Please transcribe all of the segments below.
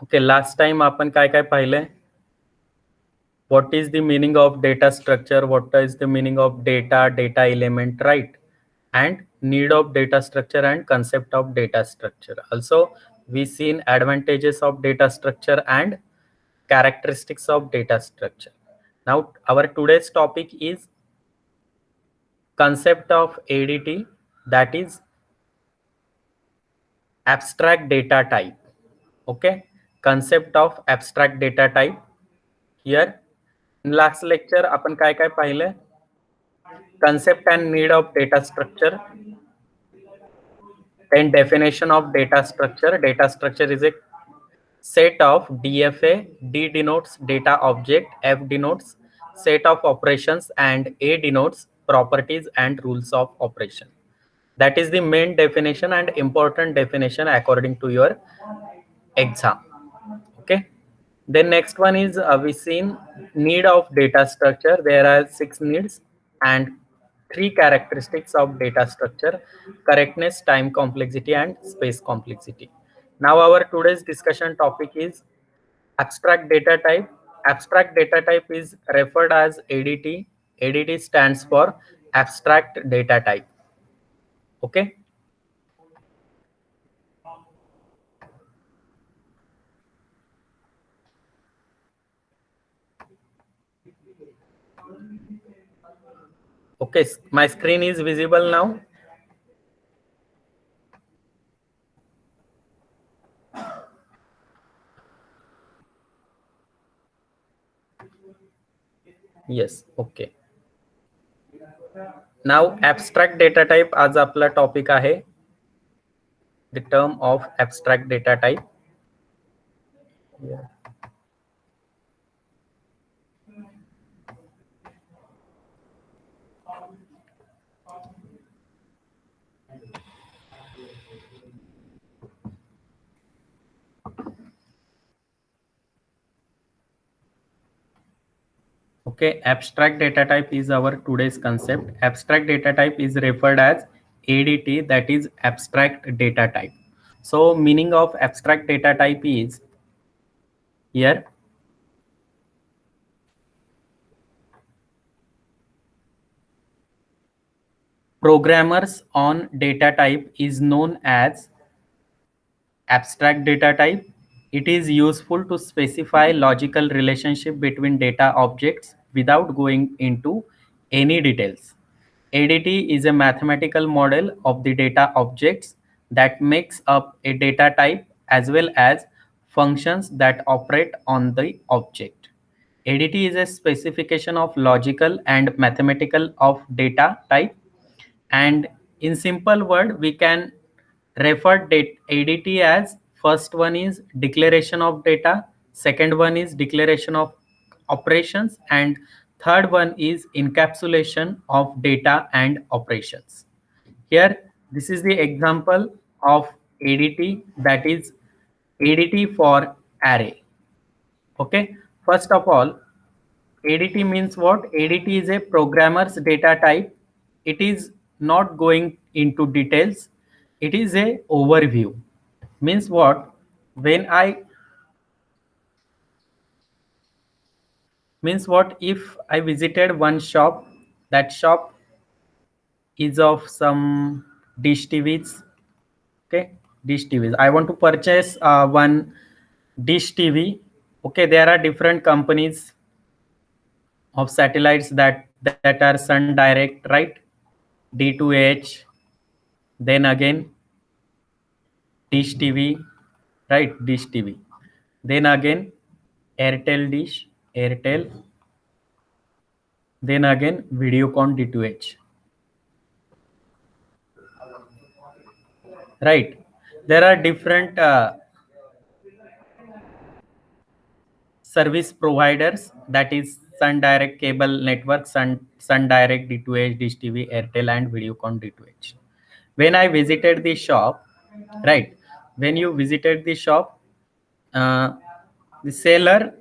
Okay, last time आपण काय काय पाहिलंय? What is the meaning of data structure? What is the meaning of data element, right? And need of data structure and concept of data structure. Also, we seen advantages of data structure and characteristics of data structure. Now, our today's topic is concept of ADT, that is abstract data type. Okay, concept of abstract data type. Here, in last lecture, आपण काय काय पाहिलं? Concept and need of data structure. Then definition of data structure. Data structure is a set of DFA. D denotes data object, F denotes set of operations, and A denotes properties and rules of operation. That is the main definition and important definition according to your exam. Okay. Then next one is we seen need of data structure. There are 6 needs and 3 characteristics of data structure: correctness, time complexity, and space complexity. Now our today's discussion topic is abstract data type. Abstract data type is referred as ADT. ADT stands for abstract data type. Okay. Okay, my screen is visible now. Yes, okay. Now abstract data type आज आपला topic आहे. The term of abstract data type. Yeah. Okay, abstract data type is our today's concept. Abstract data type is referred as ADT, that is abstract data type. So meaning of abstract data type is here programmers on data type is known as abstract data type. It is useful to specify logical relationship between data objects without going into any details. ADT is a mathematical model of the data objects that makes up a data type as well as functions that operate on the object. ADT is a specification of logical and mathematical of data type, and in simple word we can refer ADT as first one is declaration of data, second one is declaration of operations, and third one is encapsulation of data and operations. Here this is the example of ADT, that is ADT for array. Okay, first of all, ADT means what? ADT is a programmer's data type. It is not going into details. It is a overview. Means what? When I means what if I visited one shop, that shop is of some dish TVs. Okay, dish TVs. I want to purchase one dish TV. Okay, there are different companies of satellites that are Sun Direct, right? D2H, then again Dish TV, right? Dish TV. Then again Airtel Dish, Airtel. Then again Videocon D2H, right? There are different service providers, that is Sun Direct Cable Network, Sun Direct D2H, Dish TV, Airtel, and Videocon D2H. When I visited the shop, right? When you visited the shop, uh, the seller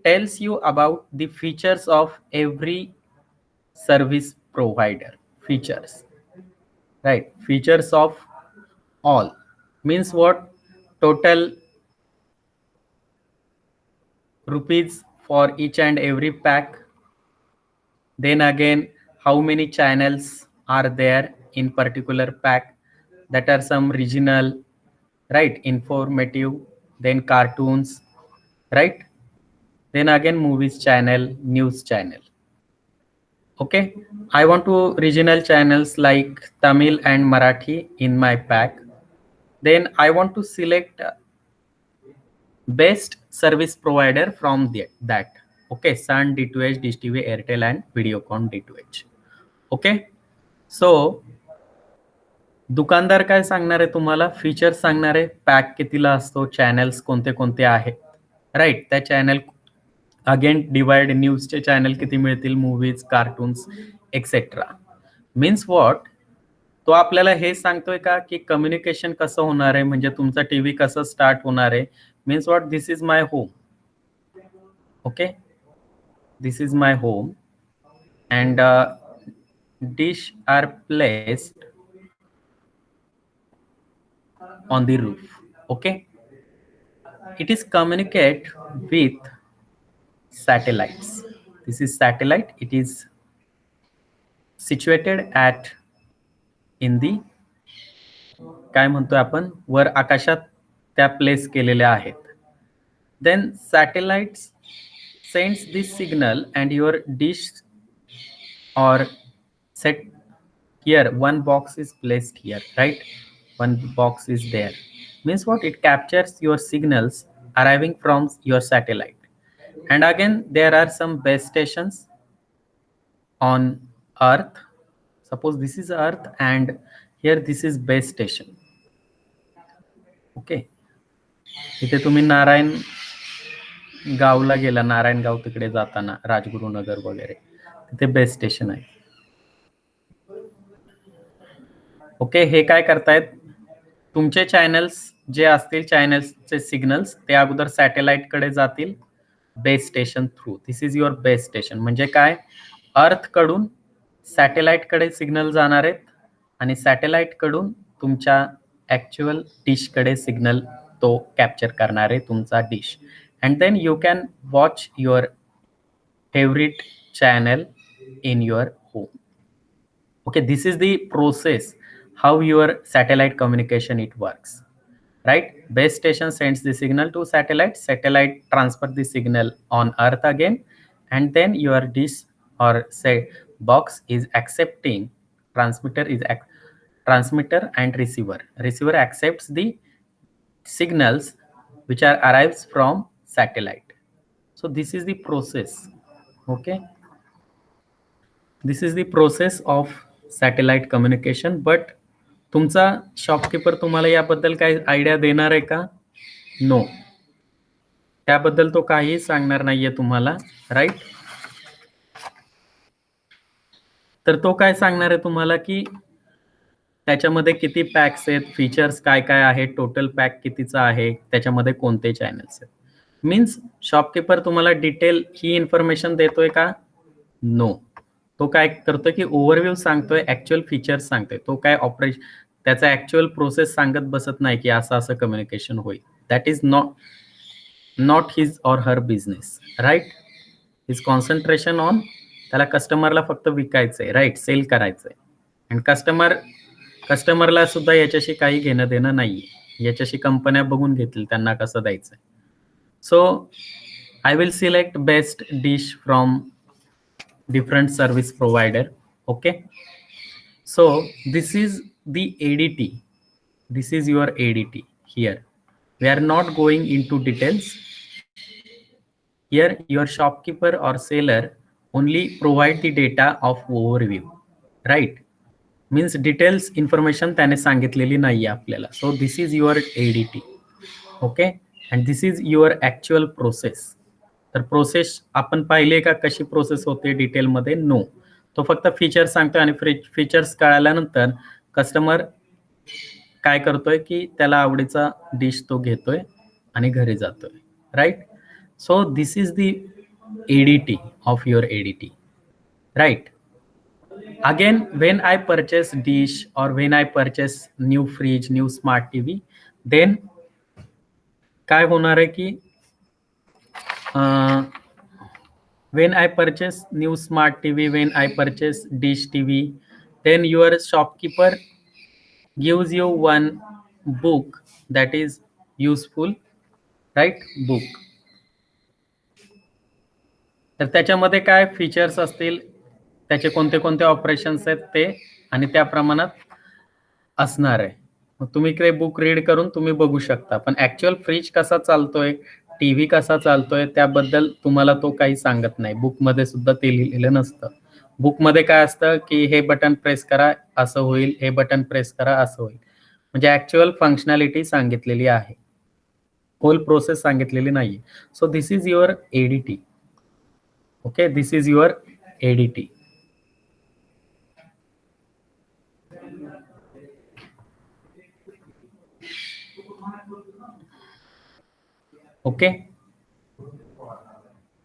tells you about the features of every service provider. Features, right? Features of all means what? total rupees for each and every pack. Then again, how many channels are there in particular pack? That are some regional, right, informative, then cartoons, right, then again movies channel, news channel. Okay, I want to regional channels like Tamil and Marathi in my pack. Then I want to select best service provider from that. Okay, Sun, D2H, Dish TV, Airtel and Videocon D2H. Okay, so दुकानदार काय सांगणार आहे तुम्हाला? Features सांगणार आहे, pack कितीला असतो, channels कोणते कोणते आहेत, राईट. त्या चॅनल अगेन डिवाइड, न्यूजचे चॅनल किती मिळतील, movies, cartoons etcetera. Means what, तो आपल्याला हे सांगतोय का की कम्युनिकेशन कसं होणार आहे, म्हणजे तुमचा टीव्ही कसं स्टार्ट होणार आहे. Means what, this is my home. Okay, this is my home and dish are placed on the roof. Okay, it is communicate with satellites. This is satellite. It is situated at in the, काय म्हणतोय आपण, वर आकाशात त्या place केलेल्या आहेत. then satellites sends this signal and your dish or set here, one box is placed here, right, one box is there. Means what, it captures your signals arriving from your satellite. And again, there are some base stations on earth. Suppose this is earth and here this is base station. Okay, इथे तुम्ही नारायण गावला गेला, नारायणगाव तिकडे जाताना राजगुरुनगर वगैरे, तिथे base station आहे. Okay, हे काय करतायत, तुमचे चॅनल्स जे असतील, चॅनल्सचे सिग्नल्स ते अगोदर सॅटेलाइट कडे जातील base station through. This is your base station. म्हणजे काय, अर्थ कडून सॅटेलाइट कडे सिग्नल जाणार आहेत आणि सॅटेलाइट कडून तुमच्या ऍक्च्युअल डिश कडे सिग्नल तो कॅप्चर करणार आहे, तुमचा डिश. And then you can watch your favourite channel in your home. Okay, this is the process how your satellite communication it works, right. Base station sends the signal to satellite, satellite transfer the signal on earth again, and then your dish or say box is accepting, transmitter and receiver accepts the signals which are arrives from satellite. So this is the process. Okay, this is the process of satellite communication. But तुमचा shopkeeper तुम्हाला याबद्दल काही idea देणार आहे का? No, त्याबद्दल तो काही सांगणार नाहीये तुम्हाला, राईट. तर तो काय सांगणार आहे तुम्हाला की त्याच्यामध्ये किती पॅक्स आहेत, फीचर्स काय काय आहेत, टोटल पॅक कितीचा आहे, त्याच्यामध्ये कोणते चॅनल्स आहेत. मीन्स शॉपकीपर तुम्हाला डिटेल ही इन्फॉर्मेशन देतोय का? नो. तो काय करतोय की ओव्हरव्ह्यू सांगतोय, ऍक्च्युअल फीचर्स सांगतोय. तो काय ऑपरेशन, त्याचा ऍक्च्युअल प्रोसेस सांगत बसत नाही की असं असं कम्युनिकेशन होईल. That is not his or her business, right. His concentration on, त्याला कस्टमरला फक्त विकायचंय, राईट, सेल करायचंय. अँड कस्टमरला सुद्धा याच्याशी काही घेणं देणं नाहीये. याच्याशी कंपन्या बघून घेतील त्यांना कसं द्यायचंय. So I will select best dish from different service provider. Okay, so this is the ADT, this is your ADT. Here we are not going into details. Here your shopkeeper or seller only provide the data of overview, right. Means details information त्याने सांगितलेली नाहीये आपल्याला. So this is your ADT. Okay, and this is your actual process. तर process आपण पाहिले का कशी process होते डिटेलमध्ये? नो. तो फक्त फीचर्स सांगतोय आणि फीचर्स कळाल्यानंतर कस्टमर काय करतोय की त्याला आवडीचा डिश तो घेतोय आणि घरी जातोय, right. So this is the ADT of your ADT, right. Again, when I purchase dish or when I purchase new fridge, new smart TV, then काय होणार आहे की when I purchase new smart TV, when I purchase dish TV, then your shopkeeper gives you one book that is useful, right? Book. तर त्याच्यामध्ये काय features असतील, त्याचे कोणते कोणते ऑपरेशन्स आहेत ते, आणि त्या प्रमाणात असणार आहे. मग तुम्ही ते बुक रीड करून तुम्ही बघू शकता. पण ऍक्च्युअल फ्रीज कसा चालतोय, टीव्ही कसा चालतोय, त्याबद्दल तुम्हाला तो काही सांगत नाही. बुकमध्ये सुद्धा ते लिहिलेलं नसतं. बुकमध्ये काय असतं की हे बटन प्रेस करा असं होईल, हे बटन प्रेस करा असं होईल. म्हणजे ऍक्च्युअल फंक्शनॅलिटी सांगितलेली आहे, होल प्रोसेस सांगितलेली नाही. So this is your ADT. Okay, this is your ADT. Okay,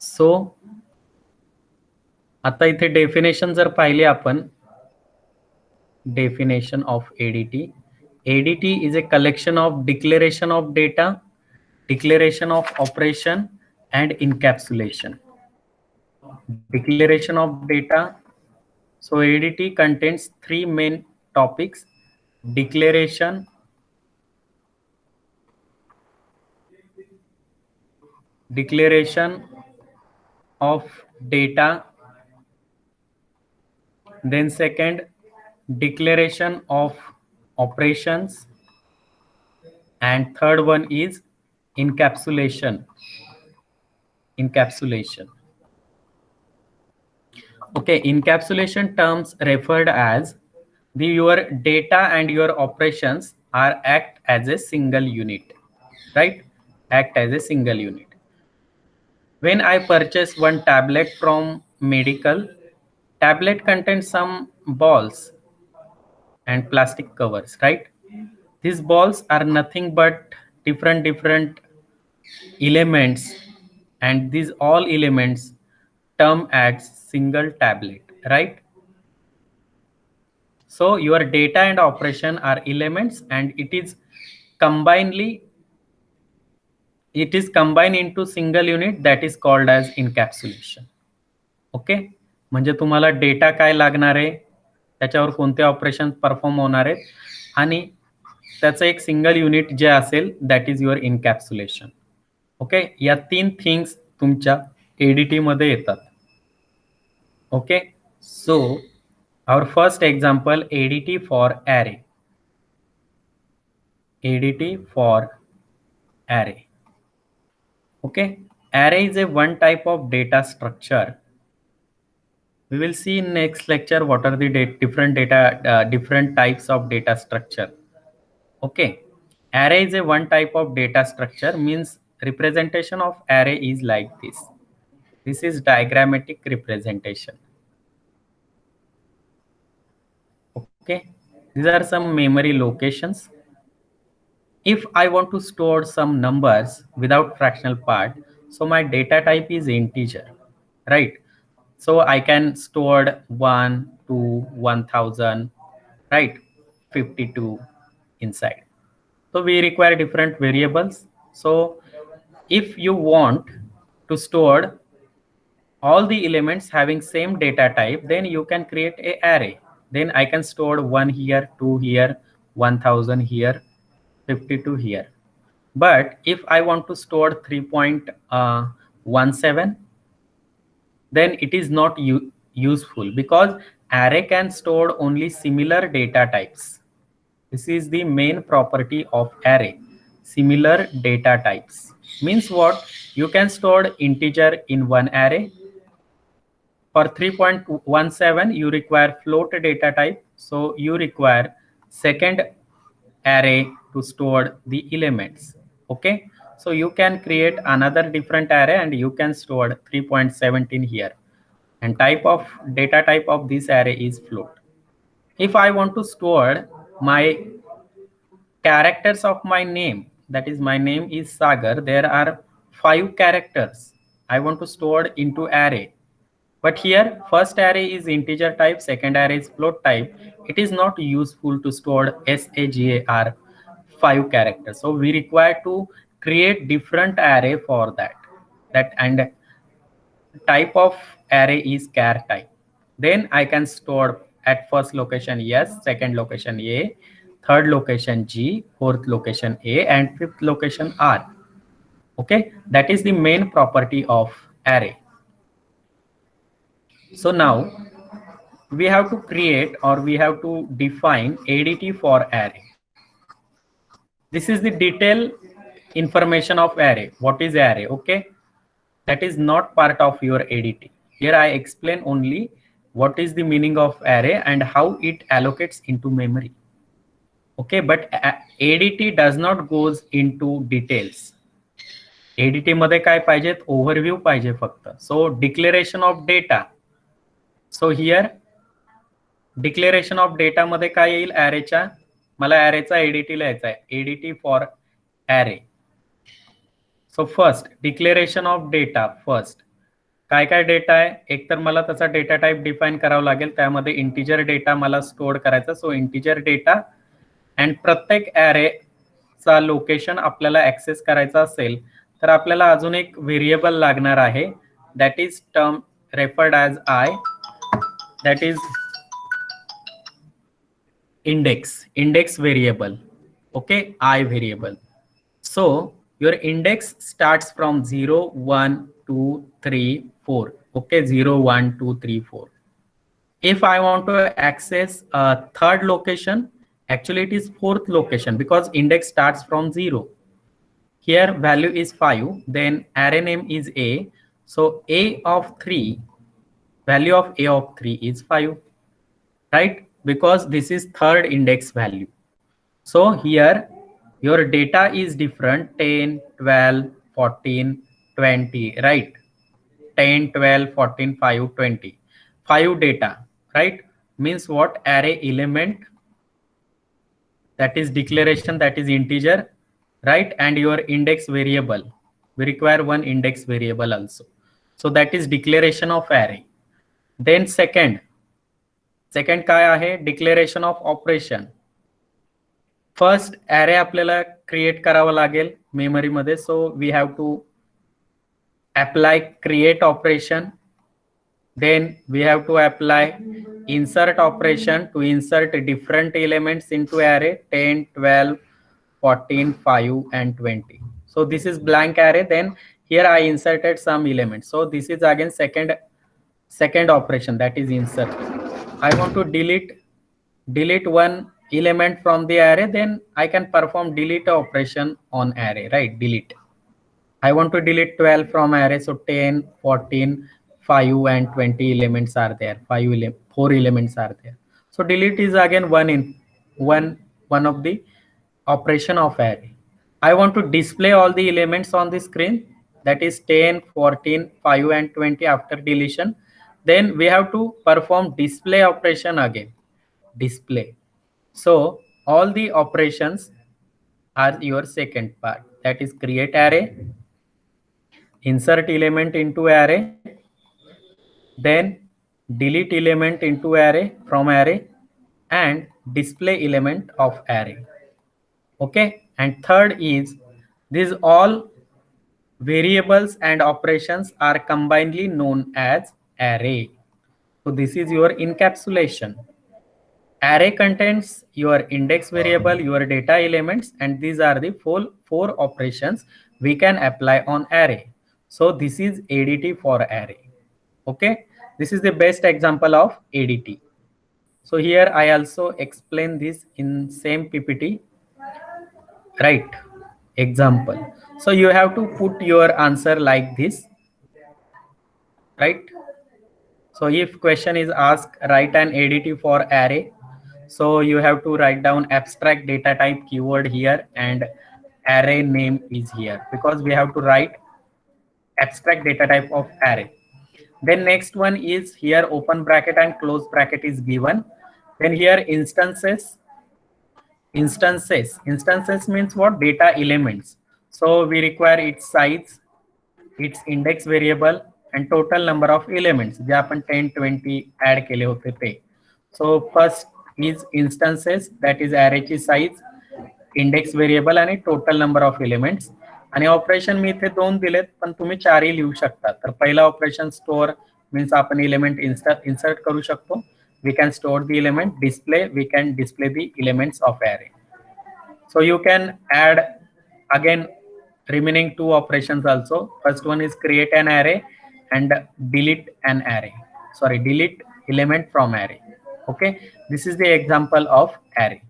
so आता इथे डेफिनेशन जर पाहिले आपण, definition of ADT. ADT is a collection of declaration of data, declaration of operation, and encapsulation. Declaration of data. So ADT contains three main topics: declaration, of data, then second, declaration of operations, and third one is encapsulation. Okay, encapsulation terms referred as your data and your operations are act as a single unit, right? Act as a single unit. When I purchase one tablet from medical, tablet contains some balls and plastic covers, right? These balls are nothing but different elements, and these all elements term as single tablet, right? So your data and operation are elements, and it is combined into single unit, that is called as encapsulation. Okay, म्हणजे तुम्हाला data काय लागणार आहे, त्याच्यावर कोणते operation perform होणार आहेत, आणि त्याचं एक सिंगल युनिट जे असेल दॅट इज युअर इनकॅप्सुलेशन. ओके, या तीन थिंग्स तुमच्या एडीटी मध्ये येतात. Okay, so our first example, ADT for array. ADT for array. Okay, array is a one type of data structure. We will see in next lecture what are the different types of data structure. Okay, array is a one type of data structure, means representation of array is like this. This is diagrammatic representation. Okay, these are some memory locations. If I want to store some numbers without fractional part, so my data type is integer, right? So I can store 1 to 1000, right? 52 inside. So we require different variables. So if you want to store all the elements having same data type, then you can create a array. Then I can store 1 here, 2 here, 1000 here, 52 here. But if I want to store 3.17, then it is not useful, because array can store only similar data types. This is the main property of array. Similar data types means what? You can store integer in one array. For 3.17, you require float data type. So you require second array to store the elements. Okay, so you can create another different array and you can store 3.17 here, and type of data type of this array is float. If I want to store my characters of my name, that is my name is Sagar, there are 5 characters I want to store into array. But here first array is integer type, second array is float type. It is not useful to store SAGAR 5 characters. So we require to create different array for that and type of array is char type. Then I can store at first location yes, second location a, third location g, fourth location a, and fifth location r. Okay, that is the main property of array. So now we have to create or we have to define ADT for array. This is the detailed information of array. What is array? Okay, that is not part of your ADT. Here I explain only what is the meaning of array and how it allocates into memory. Okay, but ADT does not goes into details. ADT मध्ये काय पाहिजेत? Overview पाहिजे फक्त. So declaration of data. So here declaration of data मध्ये काय येईल? arrayच्या मला arrayचा ADT लिहायचा आहे. ADT for array. So first declaration of data first. काय काय डेटा आहे? एक तर मला त्याचा डेटा टाइप डिफाइन करावं लागेल. त्यामध्ये इंटिजर डेटा मला स्टोअर करायचा. सो इंटिजर डेटा अँड प्रत्येक ॲरे चा लोकेशन आपल्याला ऍक्सेस करायचा असेल तर आपल्याला अजून एक व्हेरिएबल लागणार आहे. That is term referred as I, that is index variable. Okay, I variable. So your index starts from 0 1 2 3 4. Okay, 0 1 2 3 4. If I want to access a third location, actually it is fourth location because index starts from 0. Here value is 5, then array name is a, so a of 3, value of a of 3 is 5, right? Because this is third index value. So here your data is different, 10 12 14 20, right? 10 12 14 5 20, 5 data, right? Means what? Array element, that is declaration, that is integer, right? And your index variable, we require one index variable also. So that is declaration of array. Then second काय आहे? Declaration of operation. First array आपल्याला create करावं लागेल memory मध्ये. So we have to apply create operation. Then we have to apply insert operation to insert different elements into array 10 12 14 5 and 20. So this is blank array. Then here I inserted some elements. So this is again second operation, that is insert. I want to delete one element from the array, then I can perform delete operation on array, right? Delete. I want to delete 12 from array, so 10 14 5 and 20 elements are there. 4 elements are there. So delete is again one of the operation of array. I want to display all the elements on the screen, that is 10 14 5 and 20 after deletion. Then we have to perform display operation again. Display. So all the operations are your second part, that is create array, insert element into array, then delete element into array from array, and display element of array. Okay, and third is these all variables and operations are combinedly known as array. So this is your encapsulation. Array contains your index variable, your data elements, and these are the four operations we can apply on array. So this is ADT for array. Okay, this is the best example of ADT. So here I also explain this in same PPT, right? Example. So you have to put your answer like this, right? So if question is asked, write an ADT for array. So you have to write down abstract data type keyword here and array name is here, because we have to write abstract data type of array. Then next one is here open bracket and close bracket is given. Then here instances means what? Data elements. So we require its size, its index variable, and total number of elements जे आपण 10 20 add केले होते ते. So first is instances, that is array ची size, index variable, and total number of elements. आणि operation मी इथे 2 दिलेत, पण तुम्ही 4ही लिहू शकता. तर पहिला ऑपरेशन स्टोअर मीन्स आपण एलिमेंट इन्सर्ट करू शकतो. We can store the element. Display, we can display the elements of array. So you can add again remaining 2 operations also. First one is create an array and delete an array. Sorry, delete element from array. Okay, this is the example of array.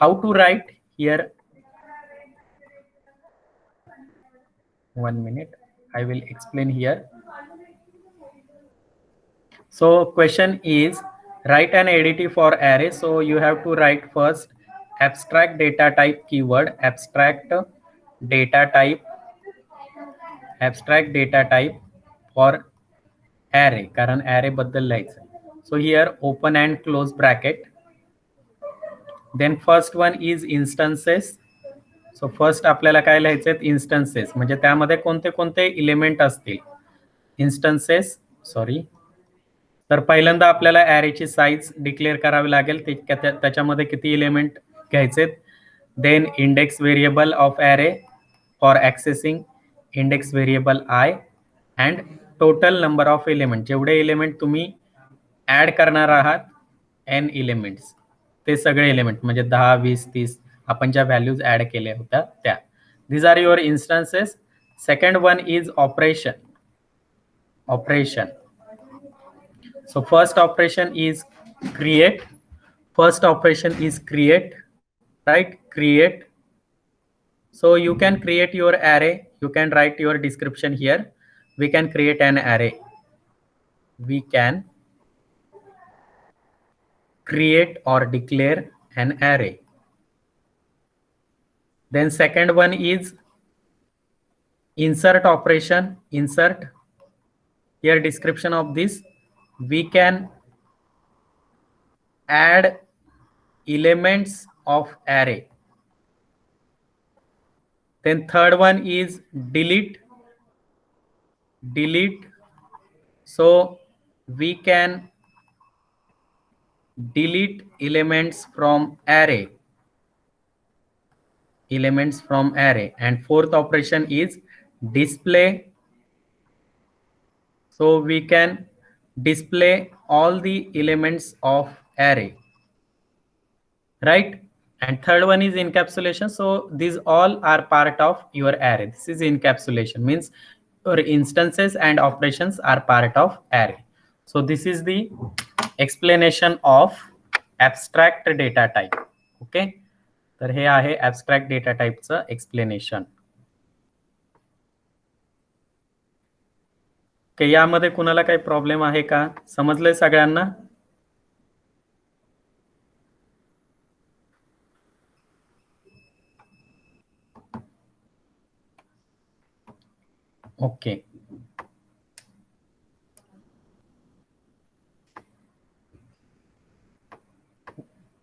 How to write here? 1 minute, I will explain here. So question is write an ADT for array. So you have to write first abstract data type keyword, abstract data type for array, कारण array बद्दल लिहायचं. So here open and close bracket. Then first one is instances. So first आपल्याला काय लिहायचे? Instances म्हणजे त्यामध्ये कोणते कोणते एलिमेंट असतील. Instances, sorry. तर पहिल्यांदा आपल्याला ॲरेची साईज डिक्लेअर करावी लागेल. त्याच्यामध्ये किती एलिमेंट घ्यायचे. Then index variable of array for accessing index variable i and total number of element. जेवढे एलिमेंट तुम्ही ॲड करणार आहात एन एलिमेंट्स, ते सगळे एलिमेंट म्हणजे 10, 20, 30 आपण ज्या व्हॅल्यूज ॲड केल्या होत्या त्या. these are your instances. Second one is operation. So first operation is create. Right? Create. So you can create your array. You can write your description here. We can create an array. We can create or declare an array. Then second one is insert operation. Insert. Here description of this. We can add elements of array. Then third one is delete. So we can delete elements from array. And fourth operation is display. So we can display all the elements of array, right? And third one is encapsulation. So these all are part of your array. This is encapsulation, means your instances and operations are part of array. So this is the explanation of abstract data type. Okay, तर हे आहे abstract data typeचं explanation. Okay, यामध्ये कुणाला काही problem आहे का? समजलंय सगळ्यांना? Okay.